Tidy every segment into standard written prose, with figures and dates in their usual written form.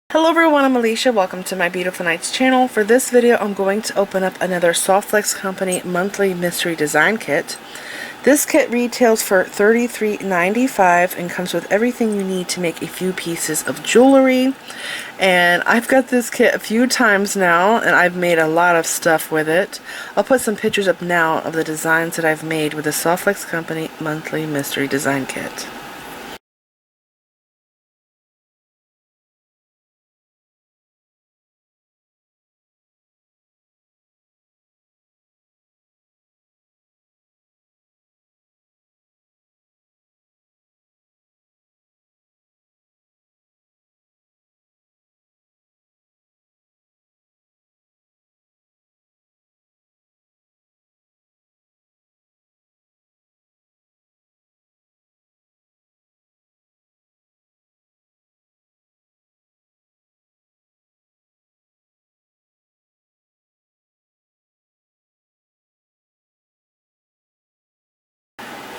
Hello everyone, I'm Alicia. Welcome to my Beautiful Nights channel. For this video, I'm going to open up another Softflex Company monthly mystery design kit. This kit retails for $33.95 and comes with everything you need to make a few pieces of jewelry. And I've got this kit a few times now, and I've made a lot of stuff with it. I'll put some pictures up now of the designs that I've made with the Softflex Company monthly mystery design kit.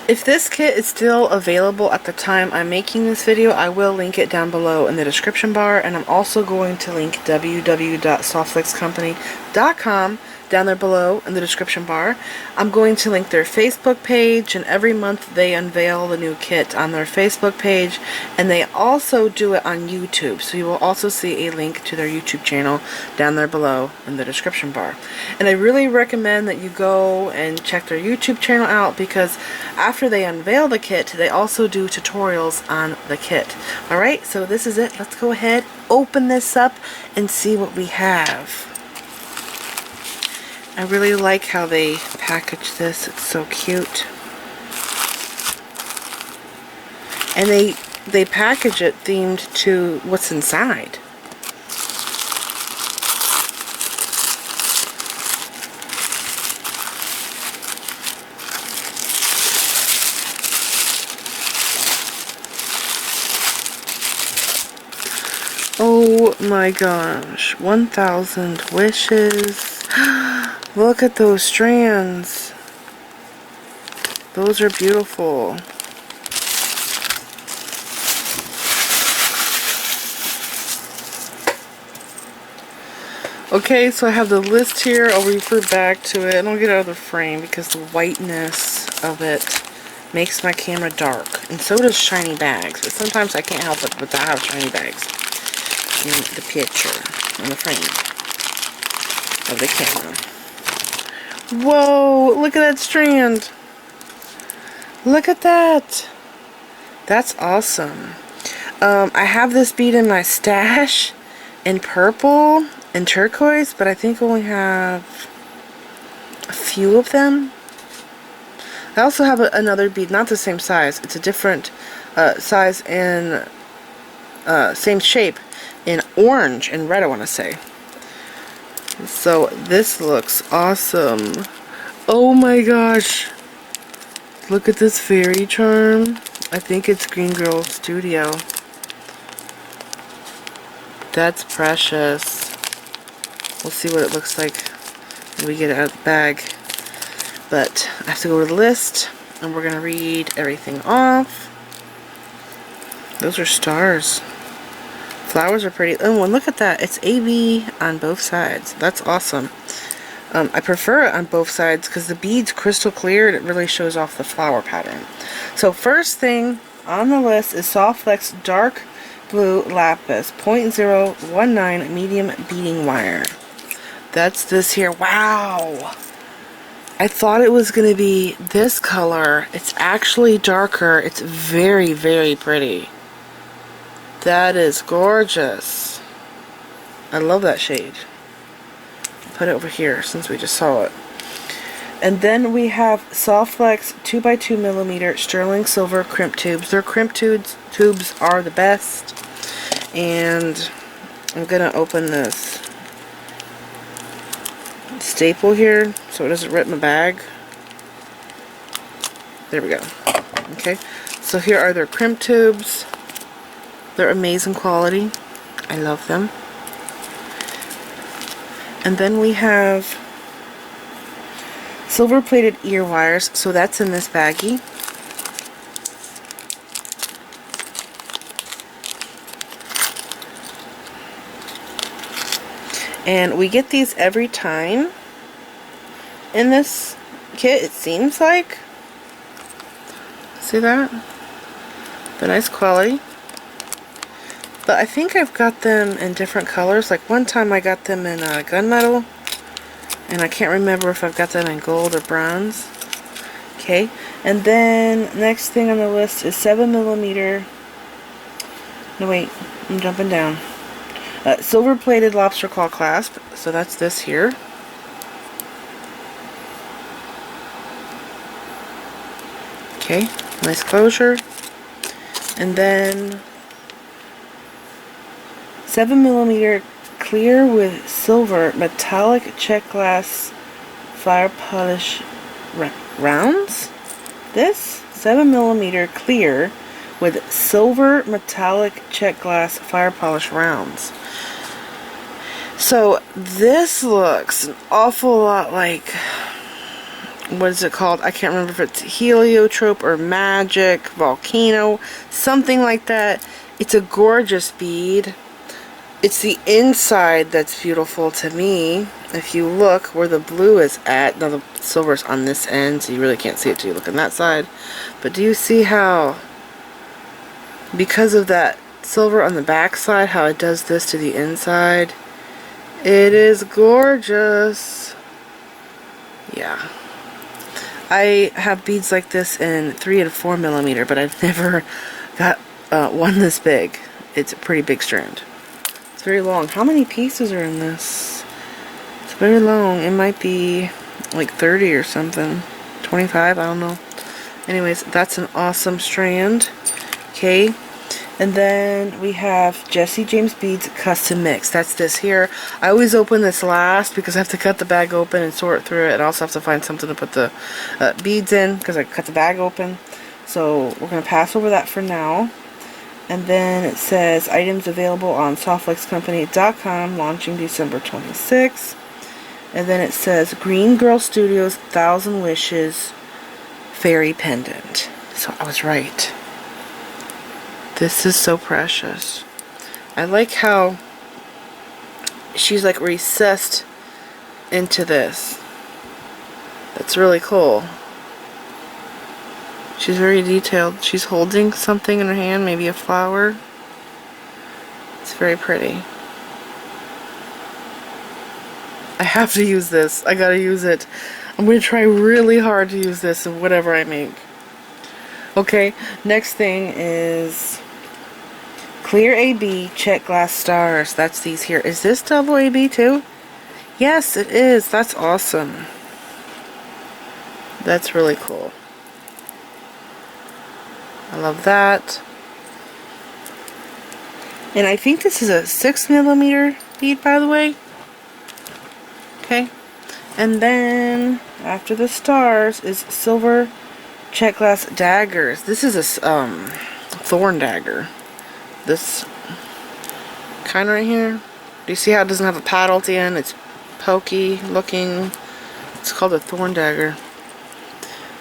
If this kit is still available at the time I'm making this video, I will link it down below in the description bar, and I'm also going to link www.softflexcompany.com down there below in the description bar. I'm going to link their Facebook page, and every month they unveil the new kit on their Facebook page, and they also do it on YouTube, so you will also see a link to their YouTube channel down there below in the description bar. And I really recommend that you go and check their YouTube channel out, because after they unveil the kit, they also do tutorials on the kit. Alright, so this is it. Let's go ahead, open this up, and see what we have. I really like how they package this. It's so cute. And they package it themed to what's inside. Oh my gosh, 1,000 wishes. Look at those strands. Those are beautiful. Okay, so I have the list here. I'll refer back to it, and I'll get out of the frame because the whiteness of it makes my camera dark. And so does shiny bags, but sometimes I can't help it, but I have shiny bags in the picture, in the frame of the camera. Whoa, look at that strand. Look at that. That's awesome. I have this bead in my stash in purple and turquoise, but I think I only have a few of them. I also have another bead, not the same size. It's a different size and same shape in orange and red, I want to say. So this looks awesome. Oh my gosh. Look at this fairy charm. I think it's Green Girl Studio. That's precious. We'll see what it looks like when we get it out of the bag. But I have to go to the list, and we're going to read everything off. Those are stars. Flowers are pretty. Oh, and look at that. It's AB on both sides. That's awesome. I prefer it on both sides because the bead's crystal clear and it really shows off the flower pattern. So first thing on the list is Softflex Dark Blue Lapis 0.019 medium beading wire. That's this here. Wow! I thought it was going to be this color. It's actually darker. It's very, very pretty. That is gorgeous. I love that shade. Put it over here since we just saw it. And then we have Softflex 2x2mm sterling silver crimp tubes. Their crimp tubes are the best. And I'm going to open this staple here so it doesn't rip my bag. There we go. Okay, so here are their crimp tubes. They're amazing quality. I love them. And then we have silver plated ear wires, so that's in this baggie. And we get these every time in this kit, it seems like. See that? The nice quality. But I think I've got them in different colors. Like one time I got them in gunmetal. And I can't remember if I've got them in gold or bronze. Okay. And then next thing on the list is 7mm. No wait, I'm jumping down. Silver plated lobster claw clasp. So that's this here. Okay, nice closure. And then 7mm clear with silver metallic check glass fire polish rounds. This 7mm clear with silver metallic check glass fire polish rounds. So this looks an awful lot like, what is it called? I can't remember if it's heliotrope or magic, volcano, something like that. It's a gorgeous bead. It's the inside that's beautiful to me. If you look where the blue is at, now the silver's on this end, so you really can't see it till you look on that side. But do you see how, because of that silver on the back side, how it does this to the inside? It is gorgeous. Yeah. I have beads like this in 3 and 4mm, but I've never got one this big. It's a pretty big strand. It's very long. How many pieces are in this? It's very long. It might be like 30 or something. 25, I don't know. Anyways, that's an awesome strand. Okay. And then we have Jesse James Beads Custom Mix. That's this here. I always open this last because I have to cut the bag open and sort through it. And I also have to find something to put the beads in because I cut the bag open. So we're going to pass over that for now. And then it says items available on softflexcompany.com, launching December 26th. And then it says Green Girl Studios 1000 Wishes Fairy Pendant. So I was right. This is so precious. I like how she's like recessed into this. That's really cool. She's very detailed. She's holding something in her hand, maybe a flower. It's very pretty. I have to use this. I gotta use it. I'm gonna try really hard to use this in whatever I make. Okay, next thing is Clear AB Check Glass Stars. That's these here. Is this double AB too? Yes, it is. That's awesome. That's really cool. I love that. And I think this is a 6mm bead, by the way. Okay. And then after the stars is silver check glass daggers. This is a thorn dagger. This kind right here. Do you see how it doesn't have a paddle at the end? It's pokey looking. It's called a thorn dagger.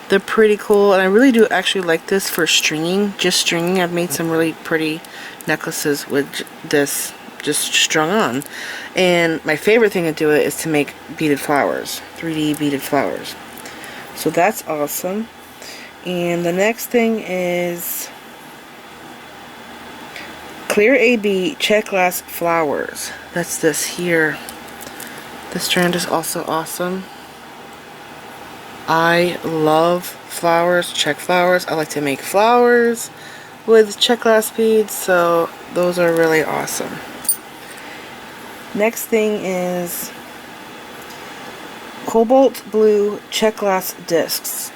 They're pretty cool, and I really do actually like this for stringing. Just stringing. I've made some really pretty necklaces with this just strung on. And my favorite thing to do it is to make beaded flowers. 3D beaded flowers. So that's awesome. And the next thing is Clear AB Check Glass Flowers. That's this here. This strand is also awesome. I love flowers, check flowers. I like to make flowers with check glass beads, so those are really awesome. Next thing is Cobalt Blue Check Glass Discs.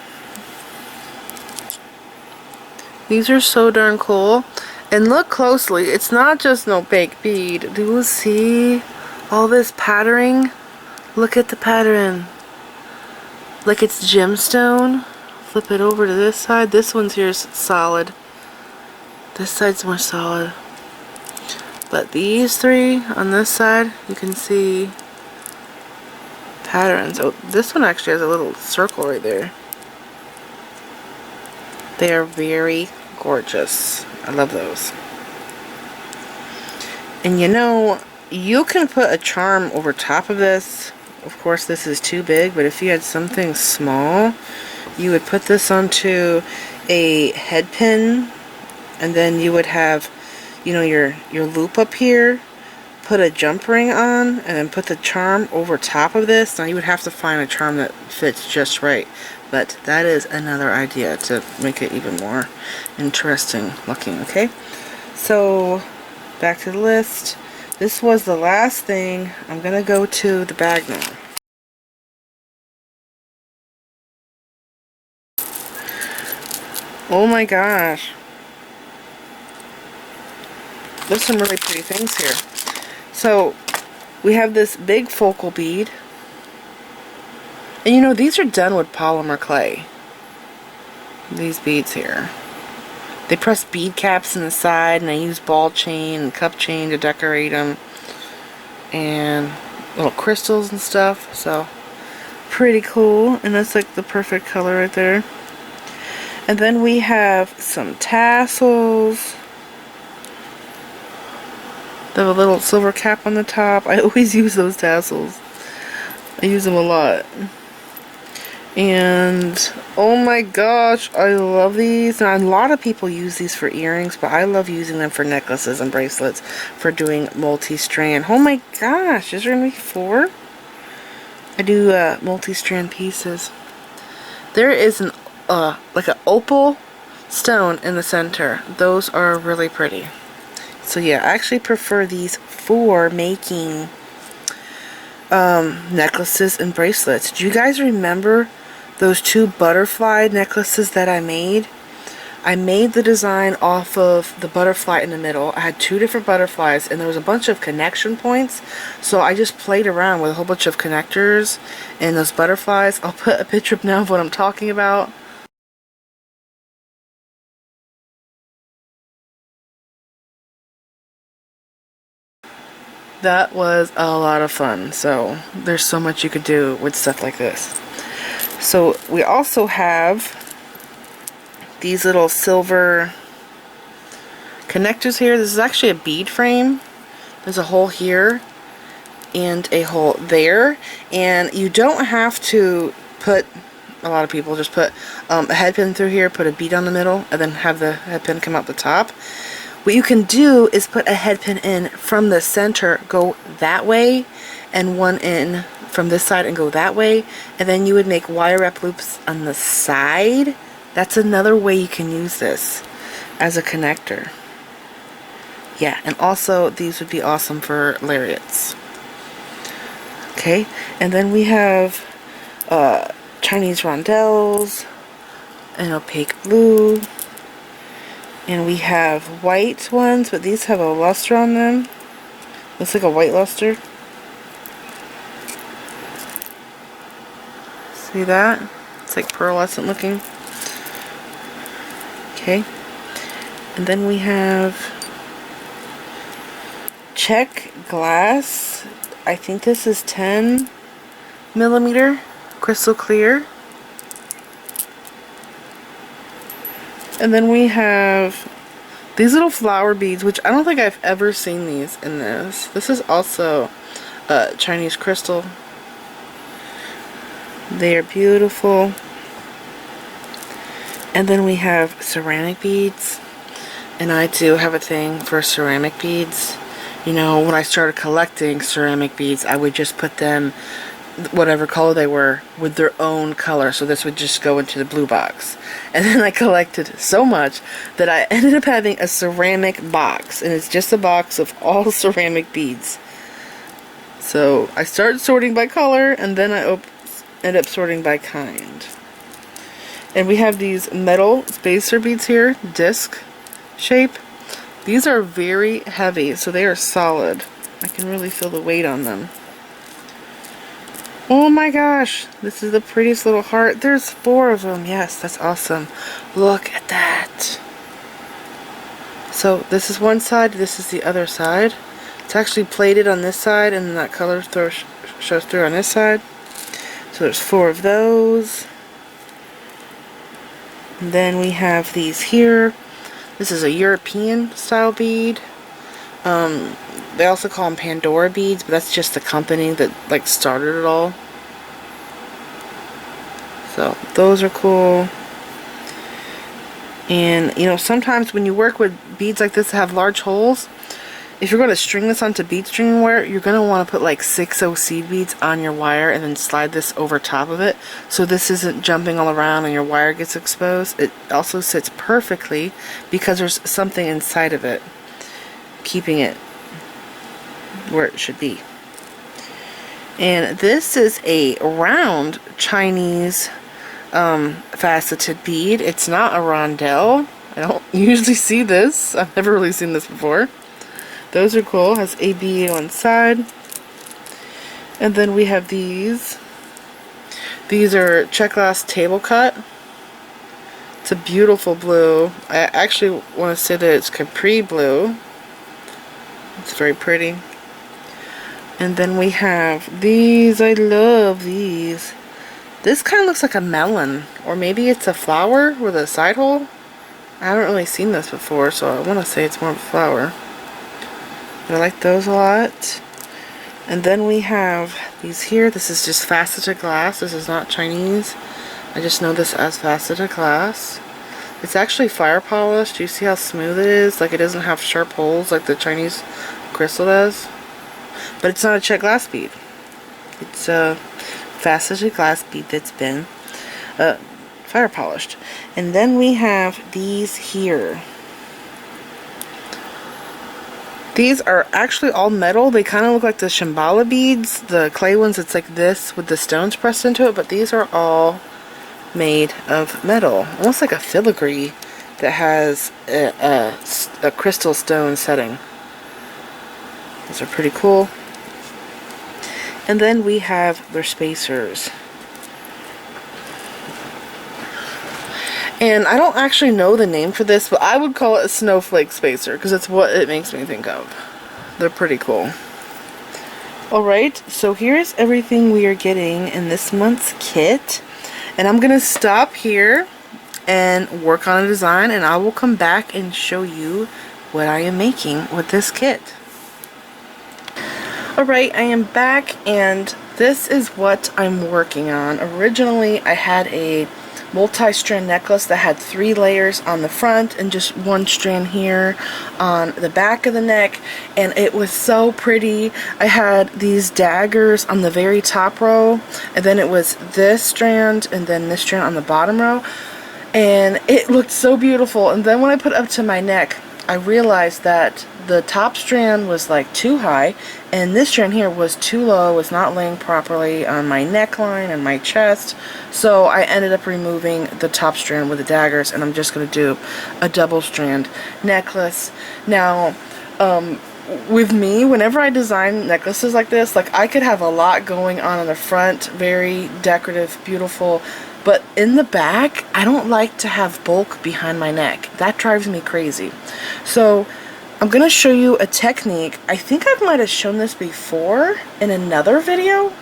These are so darn cool. And look closely, it's not just no fake bead. Do you see all this patterning? Look at the pattern. Like it's gemstone. Flip it over to this side. This one's here is solid. This side's more solid. But these three on this side, you can see patterns. Oh, this one actually has a little circle right there. They are very gorgeous. I love those. And you know, you can put a charm over top of this. Of course, this is too big, but if you had something small, you would put this onto a head pin, and then you would have, you know, your loop up here, put a jump ring on, and then put the charm over top of this. Now you would have to find a charm that fits just right, but that is another idea to make it even more interesting looking. Okay, so back to the list. This was the last thing. I'm gonna go to the bag now. Oh my gosh, there's some really pretty things here. So we have this big focal bead, and you know, these are done with polymer clay. These beads here, they press bead caps in the side, and I use ball chain and cup chain to decorate them, and little crystals and stuff. So pretty cool, and that's like the perfect color right there. And then we have some tassels. They have a little silver cap on the top. I always use those tassels. I use them a lot. And oh my gosh, I love these. Now, a lot of people use these for earrings, but I love using them for necklaces and bracelets for doing multi-strand. Oh my gosh, is there gonna be 4? I do multi-strand pieces. There is an like an opal stone in the center. Those are really pretty. So yeah, I actually prefer these for making necklaces and bracelets. Do you guys remember those 2 butterfly necklaces that I made? I made the design off of the butterfly in the middle. I had 2 different butterflies, and there was a bunch of connection points, so I just played around with a whole bunch of connectors and those butterflies. I'll put a picture up now of what I'm talking about. That was a lot of fun. So there's so much you could do with stuff like this. So we also have these little silver connectors here. This is actually a bead frame. There's a hole here and a hole there, and you don't have to put, a lot of people just put a head pin through here, put a bead on the middle, and then have the head pin come out the top. What you can do is put a head pin in from the center, go that way, and one in from this side and go that way, and then you would make wire wrap loops on the side. That's another way you can use this as a connector. Yeah, and also these would be awesome for lariats. Okay, and then we have Chinese rondelles, an opaque blue, and we have white ones, but these have a luster on them. Looks like a white luster. See that? It's like pearlescent looking. Okay, and then we have check glass. I think this is 10 millimeter crystal clear. And then we have these little flower beads, which I don't think I've ever seen these in this. This is also Chinese crystal. They are beautiful. And then we have ceramic beads. And I do have a thing for ceramic beads. You know, when I started collecting ceramic beads, I would just put them, whatever color they were, with their own color. So this would just go into the blue box. And then I collected so much that I ended up having a ceramic box. And it's just a box of all ceramic beads. So I started sorting by color, and then I end up sorting by kind. And we have these metal spacer beads here, disc shape. These are very heavy, so they are solid. I can really feel the weight on them. Oh my gosh, this is the prettiest little heart. There's 4 of them. Yes, that's awesome. Look at that. So this is one side, this is the other side. It's actually plated on this side, and that color shows through on this side. So there's 4 of those. And then we have these here. This is a European style bead. They also call them Pandora beads, but that's just the company that like started it all. So those are cool. And you know, sometimes when you work with beads like this that have large holes, if you're going to string this onto bead string wire, you're going to want to put like 6 seed beads on your wire and then slide this over top of it so this isn't jumping all around and your wire gets exposed. It also sits perfectly because there's something inside of it keeping it where it should be. And this is a round Chinese faceted bead. It's not a rondelle. I don't usually see this. I've never really seen this before. Those are cool. Has a bead on side. And then we have these. These are check glass table cut. It's a beautiful blue. I actually want to say that it's capri blue. It's very pretty. And then we have these. I love these. This kind of looks like a melon, or maybe it's a flower with a side hole. I haven't really seen this before, so I want to say it's more of a flower. But I like those a lot. And then we have these here. This is just faceted glass. This is not Chinese. I just know this as faceted glass. It's actually fire polished. Do you see how smooth it is? Like it doesn't have sharp holes like the Chinese crystal does. But it's not a check glass bead. It's a faceted glass bead that's been fire polished. And then we have these here. These are actually all metal. They kind of look like the Shambhala beads, the clay ones. It's like this with the stones pressed into it, but these are all made of metal, almost like a filigree that has a crystal stone setting. These are pretty cool. And then we have their spacers. And I don't actually know the name for this, but I would call it a snowflake spacer because it's what it makes me think of. They're pretty cool. Alright, so here's everything we are getting in this month's kit. And I'm going to stop here and work on a design, and I will come back and show you what I am making with this kit. Alright, I am back, and this is what I'm working on. Originally, I had a multi-strand necklace that had 3 layers on the front and just 1 strand here on the back of the neck, and it was so pretty. I had these daggers on the very top row, and then it was this strand and then this strand on the bottom row, and it looked so beautiful. And then when I put it up to my neck, I realized that the top strand was like too high and this strand here was too low, was not laying properly on my neckline and my chest. So I ended up removing the top strand with the daggers, and I'm just going to do a double strand necklace. Now, with me, whenever I design necklaces like this, like I could have a lot going on the front, very decorative, beautiful, but in the back, I don't like to have bulk behind my neck. That drives me crazy. So I'm going to show you a technique. I think I might have shown this before in another video,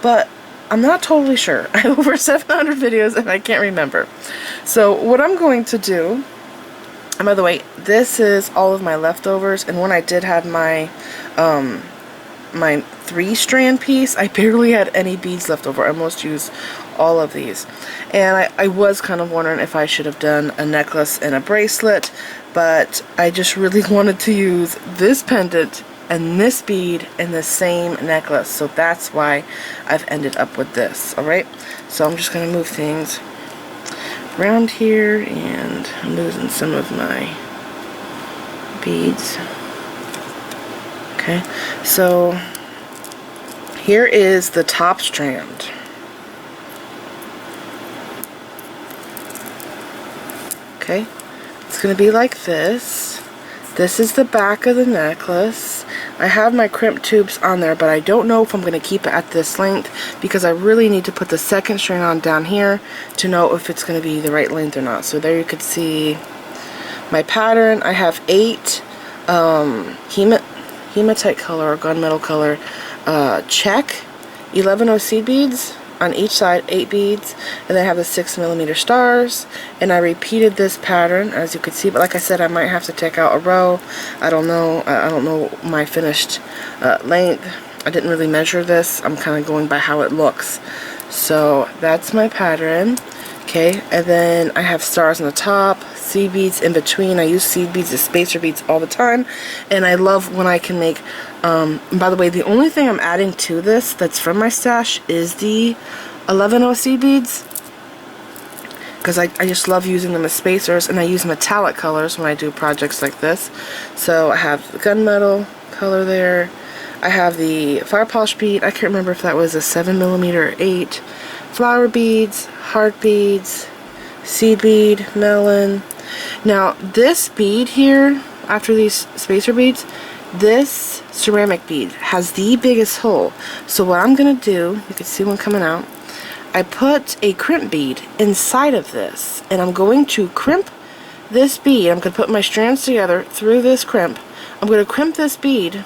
but I'm not totally sure. I have over 700 videos and I can't remember. So what I'm going to do, and by the way, this is all of my leftovers, and when I did have my my 3-strand piece, I barely had any beads left over. I almost used all of these. And I was kind of wondering if I should have done a necklace and a bracelet, but I just really wanted to use this pendant and this bead in the same necklace, so that's why I've ended up with this. Alright, so I'm just going to move things around here, and I'm losing some of my beads. Okay, so here is the top strand. Okay, it's going to be like this. This is the back of the necklace. I have my crimp tubes on there, but I don't know if I'm going to keep it at this length because I really need to put the second strand on down here to know if it's going to be the right length or not. So there you could see my pattern. I have 8 hematite color or gunmetal color check 11 seed beads. on each side, 8 beads, and then I have the 6mm stars, and I repeated this pattern as you could see, but like I said, I might have to take out a row. I don't know. I don't know my finished length. I didn't really measure this. I'm kind of going by how it looks. So that's my pattern. Okay, and then I have stars on the top, seed beads in between. I use seed beads as spacer beads all the time, and I love when I can make, by the way, the only thing I'm adding to this that's from my stash is the 11-0 seed beads, because I just love using them as spacers, and I use metallic colors when I do projects like this. So I have the gunmetal color there. I have the fire polish bead. I can't remember if that was a 7mm or 8. Flower beads, heart beads, seed bead, melon. Now this bead here, after these spacer beads, this ceramic bead has the biggest hole. So what I'm going to do, you can see one coming out, I put a crimp bead inside of this, and I'm going to crimp this bead. I'm going to put my strands together through this crimp. I'm going to crimp this bead,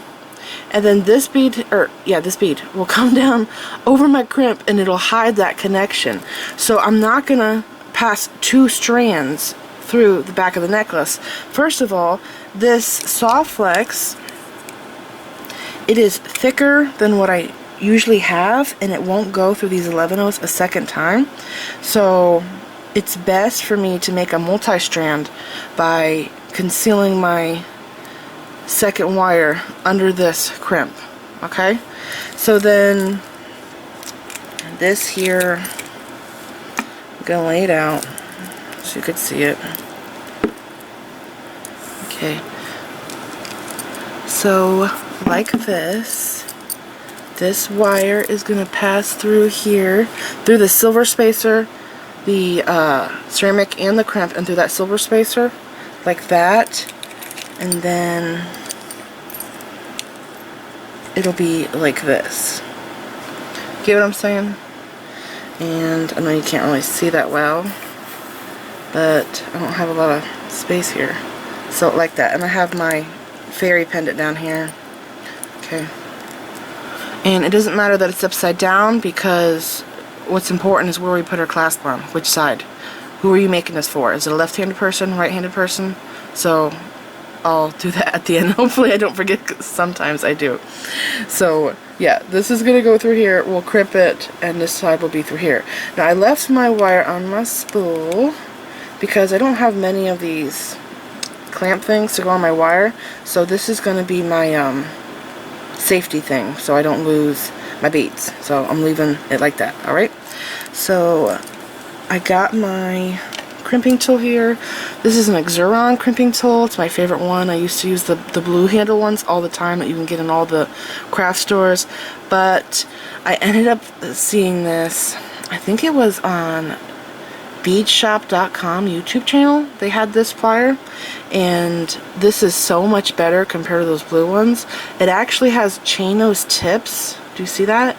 and then this bead, this bead will come down over my crimp, and it'll hide that connection. So I'm not going to pass 2 strands through the back of the necklace. First of all, this soft flex, it is thicker than what I usually have, and it won't go through these 11-0s a second time. So it's best for me to make a multi-strand by concealing my second wire under this crimp. Okay, so then this here, I'm gonna lay it out so you could see it. Okay, so like this wire is gonna pass through here, through the silver spacer, the ceramic and the crimp, and through that silver spacer like that. And then it'll be like this. Get what I'm saying? And I know you can't really see that well, but I don't have a lot of space here. So like that. And I have my fairy pendant down here. Okay. And it doesn't matter that it's upside down, because what's important is where we put our clasp on, which side. Who are you making this for? Is it a left-handed person, right-handed person? So I'll do that at the end. Hopefully I don't forget, 'cause sometimes I do. So yeah, this is going to go through here. We'll crimp it, and this side will be through here. Now I left my wire on my spool because I don't have many of these clamp things to go on my wire. So this is going to be my safety thing, so I don't lose my beads. So I'm leaving it like that. Alright, so I got my crimping tool here. This is an Xeron crimping tool. It's my favorite one. I used to use the blue handle ones all the time that you can get in all the craft stores, but I ended up seeing this, I think it was on beadshop.com YouTube channel. They had this plier, and this is so much better compared to those blue ones. It actually has chain nose tips. Do you see that?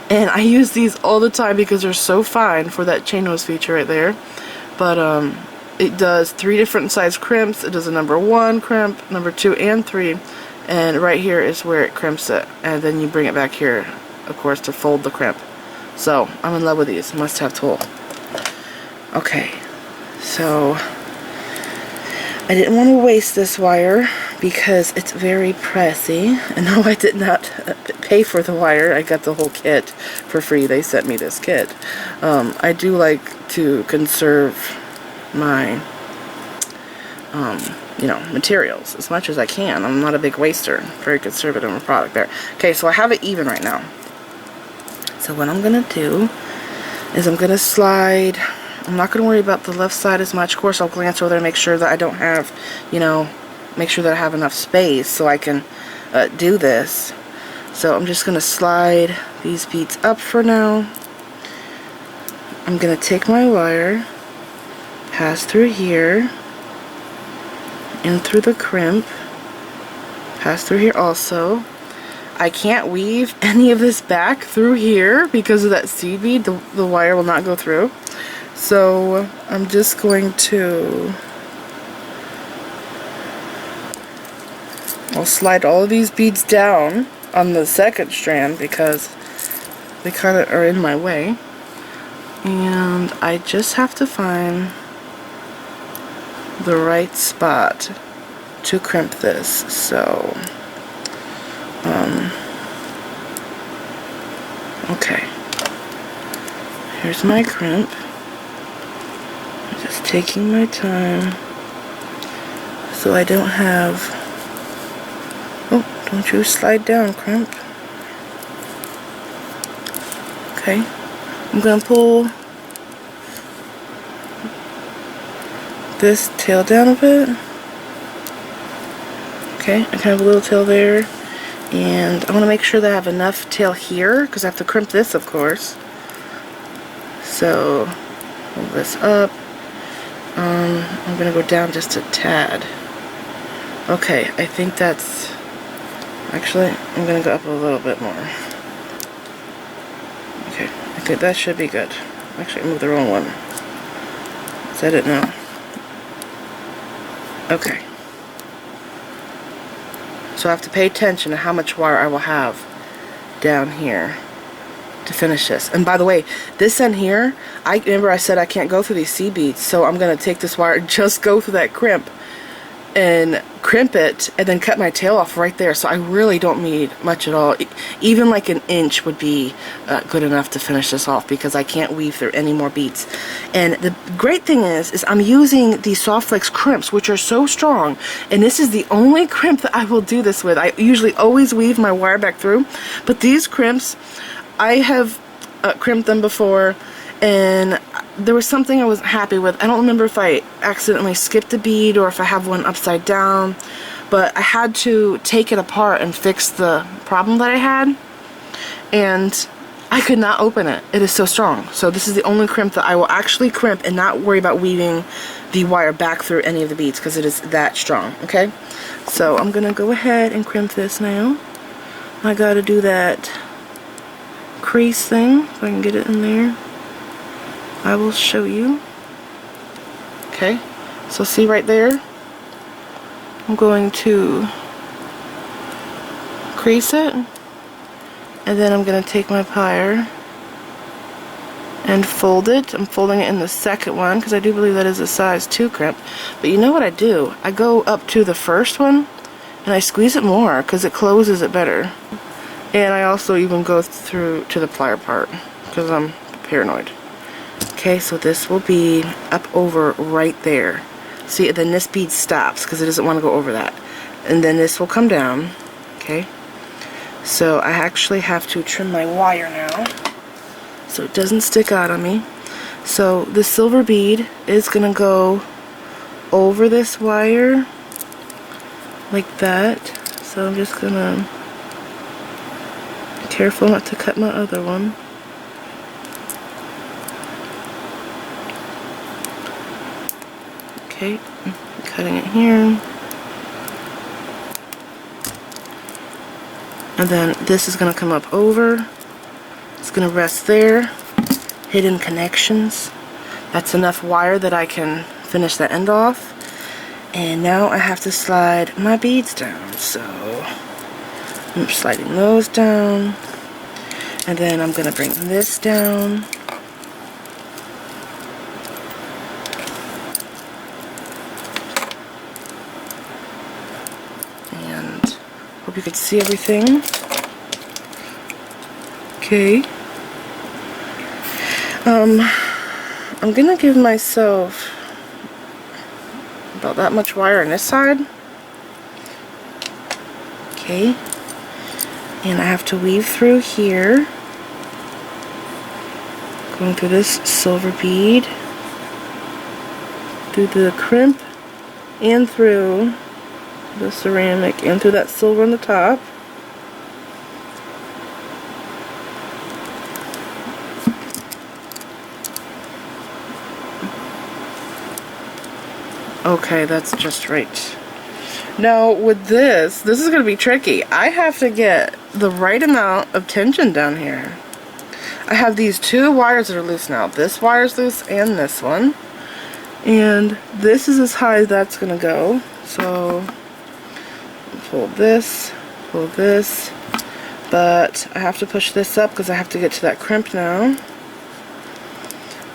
And I use these all the time because they're so fine for that chain nose feature right there. But it does 3 different size crimps. It does a number 1 crimp, number 2, and 3. And right here is where it crimps it. And then you bring it back here, of course, to fold the crimp. So I'm in love with these. Must have tool. Okay, so I didn't want to waste this wire because it's very pressy. And no, I did not pay for the wire. I got the whole kit for free. They sent me this kit. I do like to conserve my materials as much as I can. I'm not a big waster. Very conservative in product there. Okay, so I have it even right now. So what I'm gonna do is I'm gonna slide. I'm not gonna worry about the left side as much. Of course, I'll glance over there and make sure that I don't have, make sure that I have enough space so I can do this. So I'm just gonna slide these beads up for now. I'm gonna take my wire, pass through here, and through the crimp, pass through here also. I can't weave any of this back through here because of that seed bead. The wire will not go through. So I'm just going to, I'll slide all of these beads down on the second strand because They kind of are in my way. And I just have to find the right spot to crimp this. So, okay. Here's my crimp. I'm just taking my time so I don't have, oh, don't you slide down, crimp. Okay, I'm gonna pull this tail down a bit. Okay, I kind of have a little tail there, and I want to make sure that I have enough tail here because I have to crimp this, of course. So, pull this up. I'm gonna go down just a tad. Okay, I think that's, actually, I'm gonna go up a little bit more. Okay, okay, that should be good. Actually, I moved the wrong one. Set it now. Okay. So I have to pay attention to how much wire I will have down here to finish this. And by the way, this end here, I remember I said I can't go through these seed beads, so I'm gonna take this wire and just go through that crimp and crimp it and then cut my tail off right there. So I really don't need much at all. Even like an inch would be good enough to finish this off because I can't weave through any more beads. And the great thing is I'm using these soft flex crimps, which are so strong, and this is the only crimp that I will do this with. I usually always weave my wire back through, but these crimps, I have crimped them before, and there was something I wasn't happy with. I don't remember if I accidentally skipped a bead or if I have one upside down, but I had to take it apart and fix the problem that I had, and I could not open it. It is so strong. So this is the only crimp that I will actually crimp and not worry about weaving the wire back through any of the beads because it is that strong, okay? So I'm gonna go ahead and crimp this now. I gotta do that crease thing if I can get it in there. I will show you. Okay, so see right there, I'm going to crease it, and then I'm going to take my plier and fold it. I'm folding it in the second one because I do believe that is a size 2 crimp. But you know what I do? I go up to the first one and I squeeze it more because it closes it better. And I also even go through to the plier part because I'm paranoid. Okay, so this will be up over right there. See, then this bead stops because it doesn't want to go over that. And then this will come down. Okay, so I actually have to trim my wire now so it doesn't stick out on me. So the silver bead is going to go over this wire like that. So I'm just going to be careful not to cut my other one. Okay, cutting it here. And then this is going to come up over. It's going to rest there. Hidden connections. That's enough wire that I can finish that end off. And now I have to slide my beads down. So I'm sliding those down. And then I'm going to bring this down. Hope you can see everything. Okay. I'm gonna give myself about that much wire on this side. Okay. And I have to weave through here. Going through this silver bead. Through the crimp and through the ceramic and through that silver on the top. Okay, that's just right. Now with this is going to be tricky. I have to get the right amount of tension down here. I have these two wires that are loose now. This wire's loose and this one. And this is as high as that's going to go. So pull this, But I have to push this up because I have to get to that crimp now.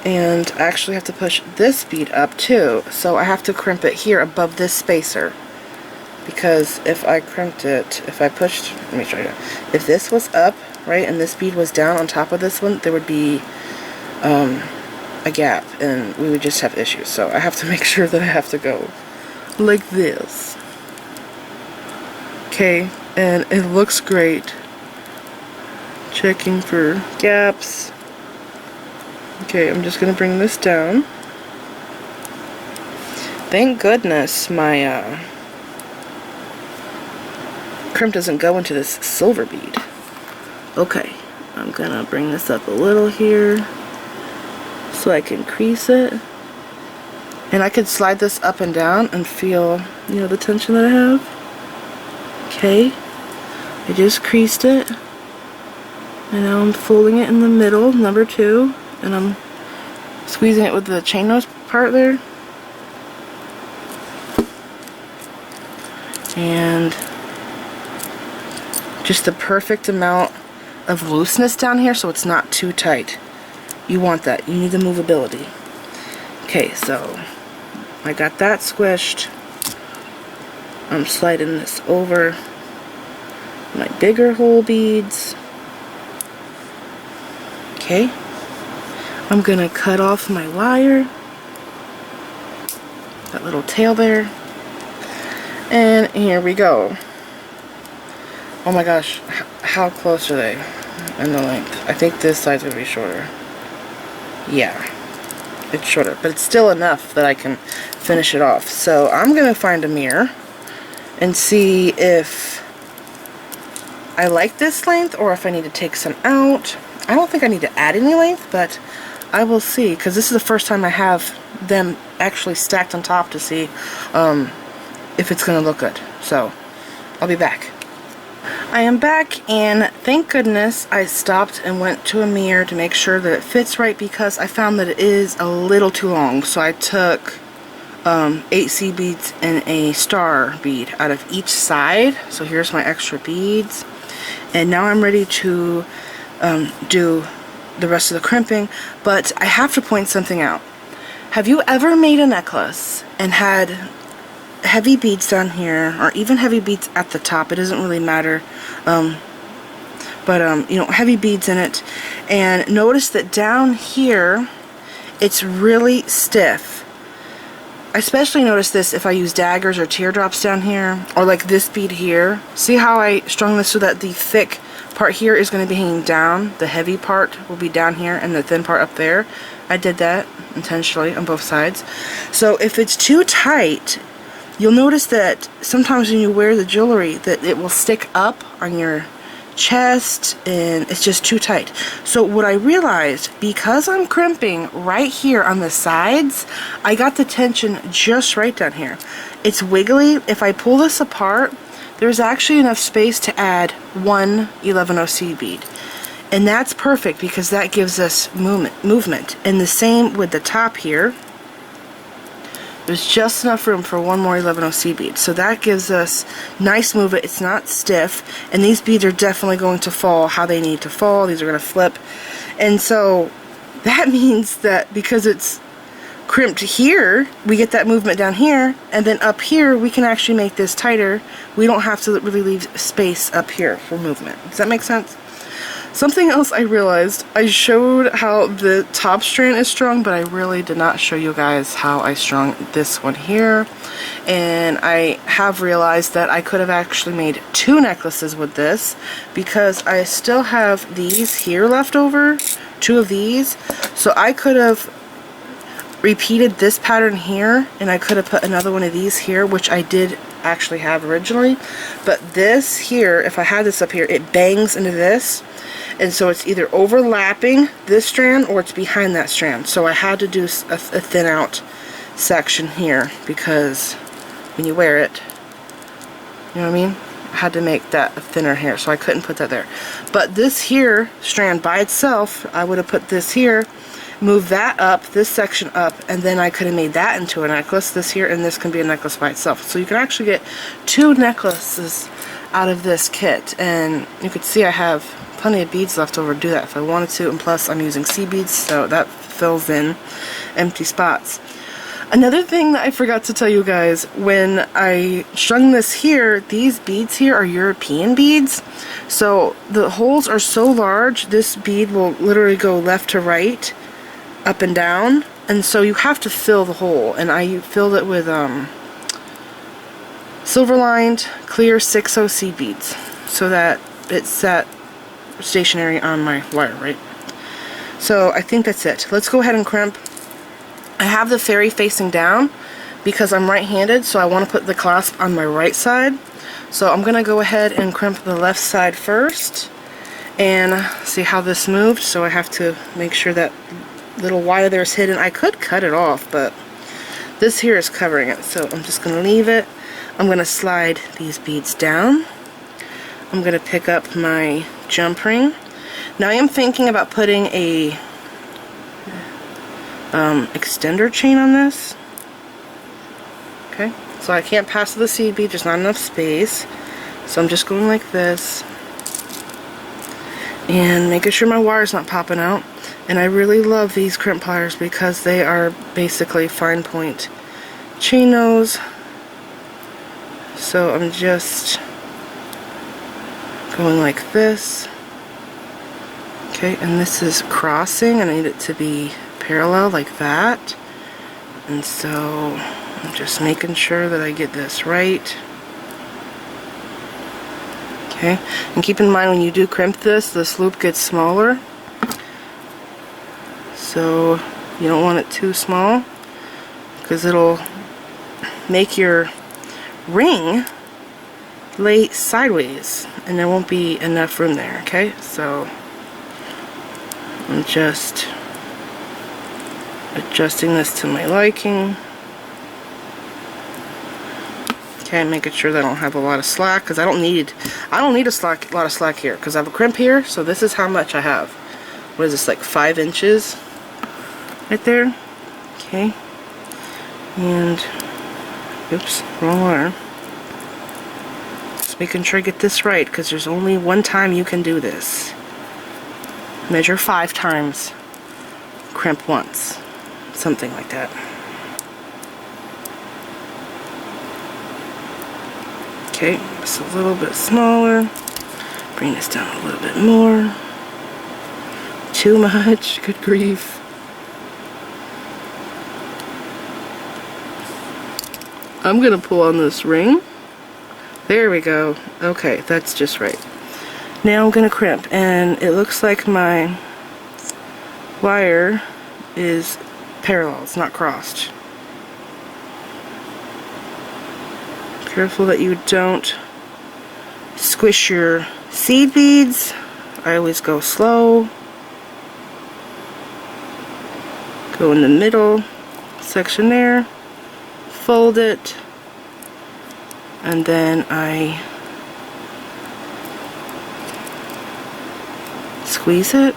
And I actually have to push this bead up too. So I have to crimp it here above this spacer. Because if I crimped it, if I pushed, let me show you. If this was up, right, and this bead was down on top of this one, there would be a gap and we would just have issues. So I have to make sure that I have to go like this. Okay, and it looks great. Checking for gaps. Okay, I'm just gonna bring this down. Thank goodness my crimp doesn't go into this silver bead. Okay, I'm gonna bring this up a little here so I can crease it. And I could slide this up and down and feel, you know, the tension that I have. Okay, I just creased it. And now I'm folding it in the middle, number 2, and I'm squeezing it with the chain nose part there. And just the perfect amount of looseness down here so it's not too tight. You want that. You need the movability. Okay, so I got that squished. I'm sliding this over my bigger hole beads. Okay, I'm gonna cut off my wire, that little tail there, and here we go. Oh my gosh, how close are they in the length? I think this side's gonna be shorter. Yeah, it's shorter, but it's still enough that I can finish it off. So I'm gonna find a mirror and see if I like this length or if I need to take some out. I don't think I need to add any length, but I will see, because this is the first time I have them actually stacked on top to see if it's going to look good. So, I'll be back. I am back, and thank goodness I stopped and went to a mirror to make sure that it fits right, because I found that it is a little too long. So I took 8 seed beads and a star bead out of each side. So here's my extra beads. And now I'm ready to do the rest of the crimping, but I have to point something out. Have you ever made a necklace and had heavy beads down here, or even heavy beads at the top? It doesn't really matter, but you know, heavy beads in it, and notice that down here it's really stiff. I especially notice this if I use daggers or teardrops down here, or like this bead here. See how I strung this so that the thick part here is going to be hanging down, the heavy part will be down here, and the thin part up there. I did that intentionally on both sides. So if it's too tight, you'll notice that sometimes when you wear the jewelry that it will stick up on your chest and it's just too tight. So what I realized, because I'm crimping right here on the sides, I got the tension just right down here. It's wiggly. If I pull this apart, there's actually enough space to add one 11OC bead. And that's perfect because that gives us movement. And the same with the top here. There's just enough room for one more 11OC bead. So that gives us nice movement. It's not stiff. And these beads are definitely going to fall how they need to fall. These are going to flip. And so that means that because it's crimped here, we get that movement down here, and then up here we can actually make this tighter. We don't have to really leave space up here for movement. Does that make sense? Something else I realized, I showed how the top strand is strung, but I really did not show you guys how I strung this one here. And I have realized that I could have actually made 2 necklaces with this, because I still have these here left over, 2 of these. So I could have repeated this pattern here, and I could have put another one of these here, which I did actually have originally. But this here, if I had this up here, it bangs into this, and so it's either overlapping this strand or it's behind that strand. So I had to do a thin out section here, because when you wear it, you know what I mean, I had to make that thinner here, so I couldn't put that there. But this here strand by itself, I would have put this here, move that up, this section up, and then I could have made that into a necklace, this here, and this can be a necklace by itself. So you can actually get 2 necklaces out of this kit, and you could see I have plenty of beads left over to do that if I wanted to, and plus I'm using seed beads, so that fills in empty spots. Another thing that I forgot to tell you guys, when I strung this here, these beads here are European beads, so the holes are so large, this bead will literally go left to right, up and down, and so you have to fill the hole, and I filled it with silver lined clear 6/0 seed beads so that it's set stationary on my wire, right? So I think that's it. Let's go ahead and crimp. I have the fairy facing down because I'm right-handed, so I want to put the clasp on my right side. So I'm going to go ahead and crimp the left side first and see how this moved. So I have to make sure that little wire there is hidden. I could cut it off, but this here is covering it, so I'm just going to leave it. I'm going to slide these beads down. I'm going to pick up my jump ring. Now I am thinking about putting a extender chain on this. Okay, so I can't pass the seed bead, there's not enough space. So I'm just going like this and making sure my wire's not popping out. And I really love these crimp pliers because they are basically fine point chain nose. So I'm just going like this. Okay, and this is crossing, and I need it to be parallel like that. And so I'm just making sure that I get this right. Okay, and keep in mind when you do crimp this loop gets smaller. So you don't want it too small because it'll make your ring lay sideways and there won't be enough room there. Okay, so I'm just adjusting this to my liking. Okay, making sure that I don't have a lot of slack because I don't need a lot of slack here because I have a crimp here. So this is how much I have. What is this, like 5 inches right there? Okay, and oops, wrong wire. Just making sure I get this right because there's only one time you can do this. Measure 5 times, crimp once, something like that. Okay, just a little bit smaller. Bring this down a little bit more. Too much, good grief. I'm gonna pull on this ring. There we go. Okay, that's just right. Now I'm gonna crimp, and it looks like my wire is parallel, it's not crossed. Careful that you don't squish your seed beads. I always go slow. Go in the middle section there, fold it, and then I squeeze it.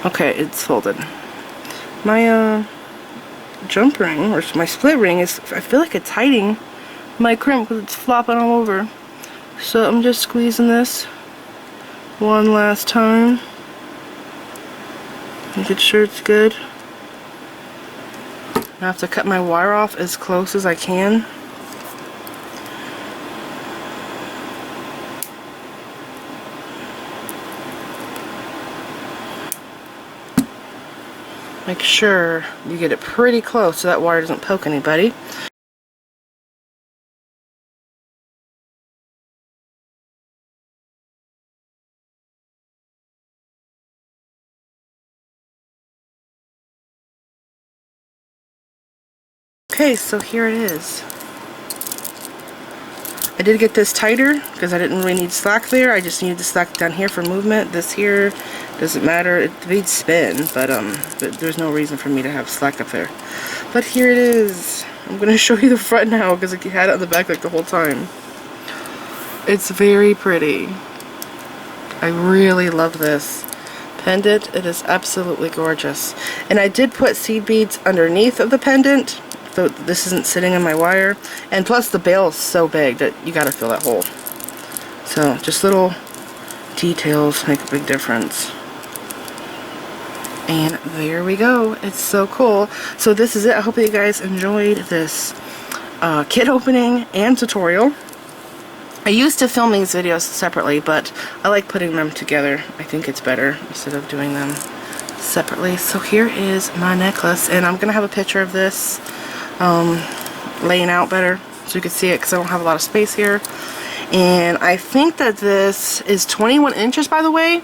Okay, it's folded. My jump ring, or my split ring, is, I feel like it's hiding my crimp because it's flopping all over. So I'm just squeezing this one last time. Making sure it's good. I have to cut my wire off as close as I can. Make sure you get it pretty close so that wire doesn't poke anybody. Okay, so here it is. I did get this tighter because I didn't really need slack there. I just needed the slack down here for movement. This here doesn't matter. The beads spin, but there's no reason for me to have slack up there. But here it is. I'm gonna show you the front now because I had it on the back like the whole time. It's very pretty. I really love this pendant. It is absolutely gorgeous. And I did put seed beads underneath of the pendant so this isn't sitting in my wire. And plus the bail is so big that you gotta fill that hole. So just little details make a big difference. And there we go. It's so cool. So this is it. I hope that you guys enjoyed this kit opening and tutorial. I used to film these videos separately, but I like putting them together. I think it's better instead of doing them separately. So here is my necklace, and I'm gonna have a picture of this laying out better so you can see it, because I don't have a lot of space here. And I think that this is 21 inches, by the way.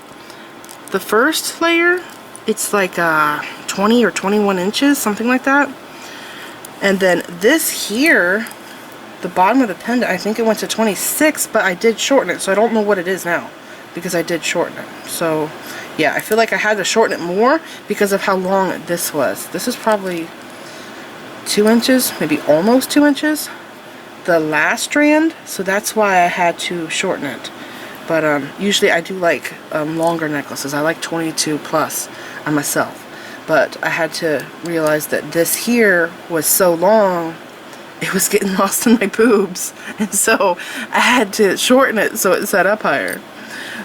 The first layer, it's like 20 or 21 inches, something like that. And then this here, the bottom of the pendant, I think it went to 26, but I did shorten it, so I don't know what it is now because I did shorten it. So yeah, I feel like I had to shorten it more because of how long this was. This is probably 2 inches, maybe almost 2 inches, the last strand, so that's why I had to shorten it. But usually I do like longer necklaces. I like 22 plus on myself. But I had to realize that this here was so long, it was getting lost in my boobs. And so I had to shorten it so it sat up higher.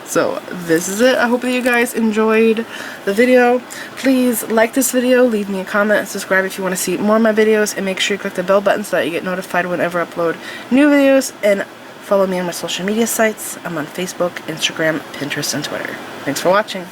So this is it. I hope that you guys enjoyed the video. Please like this video, leave me a comment, and subscribe if you want to see more of my videos. And make sure you click the bell button so that you get notified whenever I upload new videos. And follow me on my social media sites. I'm on Facebook, Instagram, Pinterest, and Twitter. Thanks for watching.